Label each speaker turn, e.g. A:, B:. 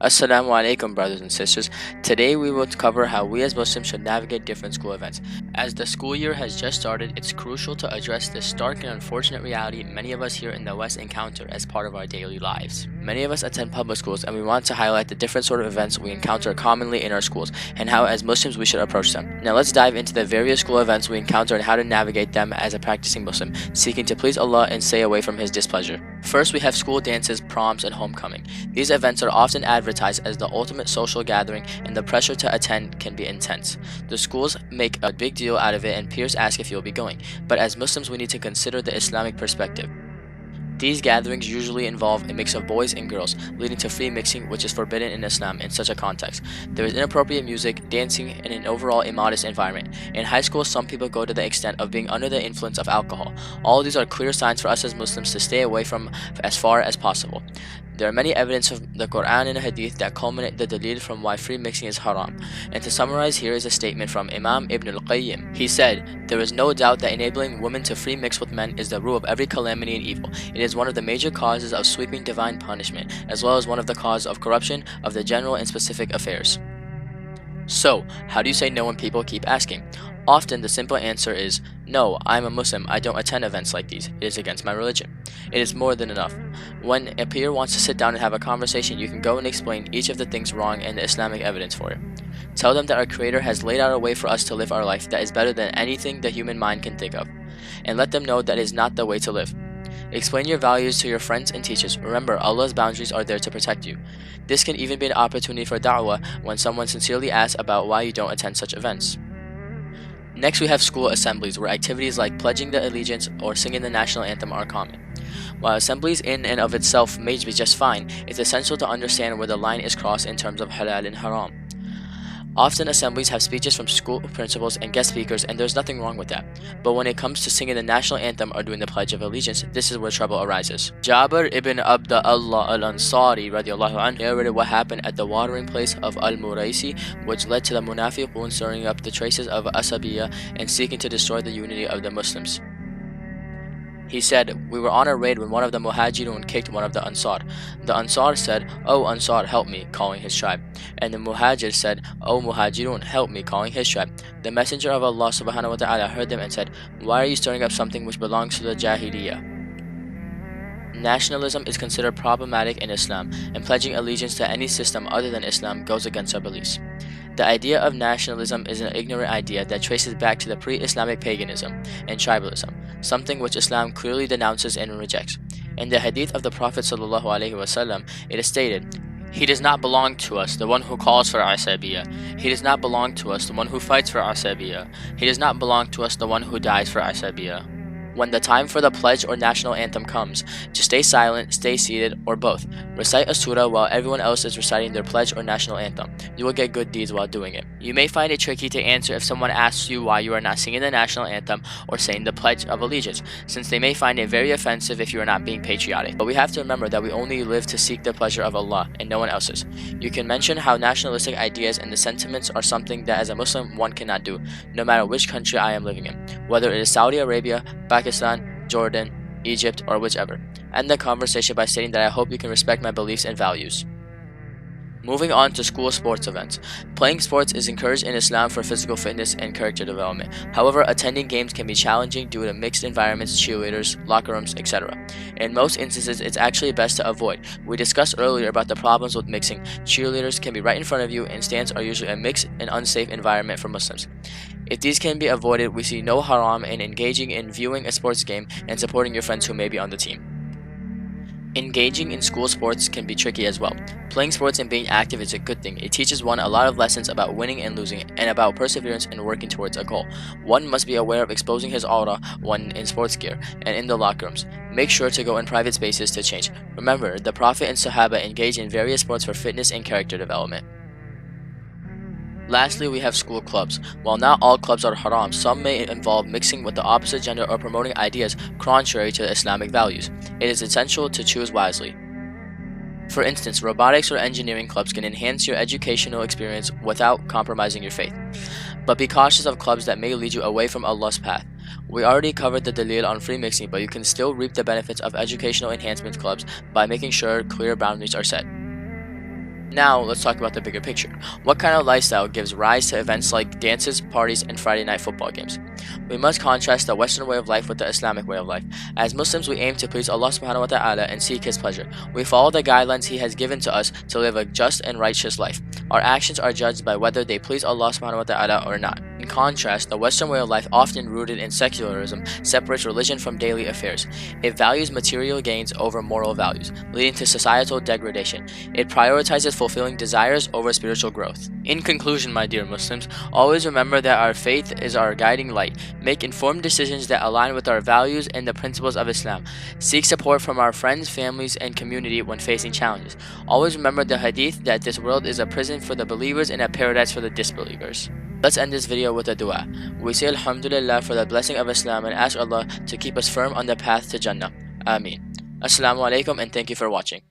A: Assalamu alaikum, brothers and sisters. Today we will cover how we as Muslims should navigate different school events. As the school year has just started, it's crucial to address the stark and unfortunate reality many of us here in the West encounter as part of our daily lives. Many of us attend public schools, and we want to highlight the different sort of events we encounter commonly in our schools and how as Muslims we should approach them. Now let's dive into the various school events we encounter and how to navigate them as a practicing Muslim, seeking to please Allah and stay away from His displeasure. First, we have school dances, proms, and homecoming. These events are often advertised as the ultimate social gathering, and the pressure to attend can be intense. The schools make a big deal out of it, and peers ask if you'll be going. But as Muslims, we need to consider the Islamic perspective. These gatherings usually involve a mix of boys and girls, leading to free mixing, which is forbidden in Islam in such a context. There is inappropriate music, dancing, and an overall immodest environment. In high school, some people go to the extent of being under the influence of alcohol. All of these are clear signs for us as Muslims to stay away from as far as possible. There are many evidence of the Quran and Hadith that culminate the dalil from why free mixing is haram. And to summarize, here is a statement from Imam Ibn al-Qayyim. He said, "There is no doubt that enabling women to free mix with men is the root of every calamity and evil. It is one of the major causes of sweeping divine punishment, as well as one of the causes of corruption of the general and specific affairs." So, how do you say no when people keep asking? Often the simple answer is, "No, I am a Muslim, I don't attend events like these. It is against my religion." It is more than enough. When a peer wants to sit down and have a conversation, you can go and explain each of the things wrong and the Islamic evidence for it. Tell them that our Creator has laid out a way for us to live our life that is better than anything the human mind can think of. And let them know that is not the way to live. Explain your values to your friends and teachers. Remember, Allah's boundaries are there to protect you. This can even be an opportunity for da'wah when someone sincerely asks about why you don't attend such events. Next, we have school assemblies, where activities like pledging the allegiance or singing the national anthem are common. While assemblies in and of itself may be just fine, it's essential to understand where the line is crossed in terms of halal and haram. Often assemblies have speeches from school principals and guest speakers, and there's nothing wrong with that. But when it comes to singing the national anthem or doing the Pledge of Allegiance, this is where trouble arises. Jabir ibn Abdullah al-Ansari radiallahu anhu narrated what happened at the watering place of Al-Muraisi, which led to the Munafiqun stirring up the traces of Asabiyya and seeking to destroy the unity of the Muslims. He said, "We were on a raid when one of the Muhajirun kicked one of the Ansar. The Ansar said, 'Oh Ansar, help me,' calling his tribe. And the Muhajir said, 'Oh Muhajirun, help me,' calling his tribe. The Messenger of Allah subhanahu wa ta'ala heard them and said, 'Why are you stirring up something which belongs to the Jahiliyyah?' Nationalism is considered problematic in Islam, and pledging allegiance to any system other than Islam goes against our beliefs. The idea of nationalism is an ignorant idea that traces back to the pre-Islamic paganism and tribalism, something which Islam clearly denounces and rejects. In the hadith of the Prophet ﷺ, it is stated, "He does not belong to us, the one who calls for Asabiyya. He does not belong to us, the one who fights for Asabiyya. He does not belong to us, the one who dies for Asabiyya." When the time for the pledge or national anthem comes, just stay silent, stay seated, or both. Recite a surah while everyone else is reciting their pledge or national anthem. You will get good deeds while doing it. You may find it tricky to answer if someone asks you why you are not singing the national anthem or saying the Pledge of Allegiance, since they may find it very offensive if you are not being patriotic. But we have to remember that we only live to seek the pleasure of Allah and no one else's. You can mention how nationalistic ideas and the sentiments are something that as a Muslim one cannot do, no matter which country I am living in, whether it is Saudi Arabia, Pakistan, Jordan, Egypt, or whichever. End the conversation by stating that I hope you can respect my beliefs and values. Moving on to school sports events. Playing sports is encouraged in Islam for physical fitness and character development. However, attending games can be challenging due to mixed environments, cheerleaders, locker rooms, etc. In most instances, it's actually best to avoid. We discussed earlier about the problems with mixing. Cheerleaders can be right in front of you, and stands are usually a mixed and unsafe environment for Muslims. If these can be avoided, we see no haram in engaging in viewing a sports game and supporting your friends who may be on the team. Engaging in school sports can be tricky as well. Playing sports and being active is a good thing. It teaches one a lot of lessons about winning and losing, and about perseverance and working towards a goal. One must be aware of exposing his aura when in sports gear and in the locker rooms. Make sure to go in private spaces to change. Remember, the Prophet and Sahaba engaged in various sports for fitness and character development. Lastly, we have school clubs. While not all clubs are haram, some may involve mixing with the opposite gender or promoting ideas contrary to Islamic values. It is essential to choose wisely. For instance, robotics or engineering clubs can enhance your educational experience without compromising your faith. But be cautious of clubs that may lead you away from Allah's path. We already covered the dalil on free mixing, but you can still reap the benefits of educational enhancement clubs by making sure clear boundaries are set. Now, let's talk about the bigger picture. What kind of lifestyle gives rise to events like dances, parties, and Friday night football games? We must contrast the Western way of life with the Islamic way of life. As Muslims, we aim to please Allah subhanahu wa ta'ala and seek His pleasure. We follow the guidelines He has given to us to live a just and righteous life. Our actions are judged by whether they please Allah subhanahu wa ta'ala or not. In contrast, the Western way of life, often rooted in secularism, separates religion from daily affairs. It values material gains over moral values, leading to societal degradation. It prioritizes fulfilling desires over spiritual growth. In conclusion, my dear Muslims, always remember that our faith is our guiding light. Make informed decisions that align with our values and the principles of Islam. Seek support from our friends, families, and community when facing challenges. Always remember the hadith that this world is a prison for the believers and a paradise for the disbelievers. Let's end this video with a dua. We say Alhamdulillah for the blessing of Islam and ask Allah to keep us firm on the path to Jannah. Ameen. Assalamu alaikum and thank you for watching.